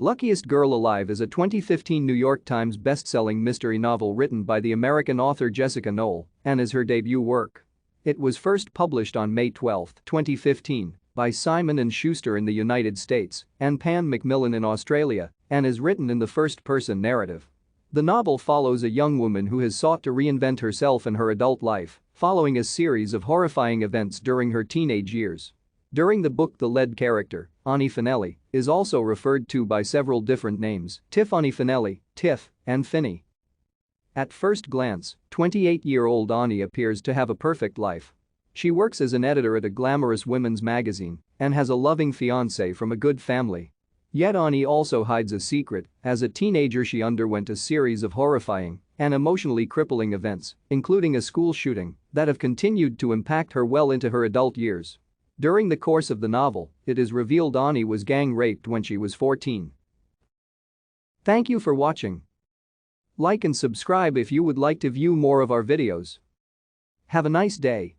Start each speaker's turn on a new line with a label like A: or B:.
A: Luckiest Girl Alive is a 2015 New York Times bestselling mystery novel written by the American author Jessica Knoll and is her debut work. It was first published on May 12, 2015, by Simon Schuster in the United States and Pan Macmillan in Australia and is written in the first-person narrative. The novel follows a young woman who has sought to reinvent herself in her adult life following a series of horrifying events during her teenage years. During the book, the lead character, TifAni FaNelli, is also referred to by several different names: TifAni FaNelli, Tiff, and Finny. At first glance, 28-year-old Ani appears to have a perfect life. She works as an editor at a glamorous women's magazine and has a loving fiancé from a good family. Yet Ani also hides a secret. As a teenager, she underwent a series of horrifying and emotionally crippling events, including a school shooting, that have continued to impact her well into her adult years. During the course of the novel, it is revealed Ani was gang raped when she was 14. Thank you for watching. Like and subscribe if you would like to view more of our videos. Have a nice day.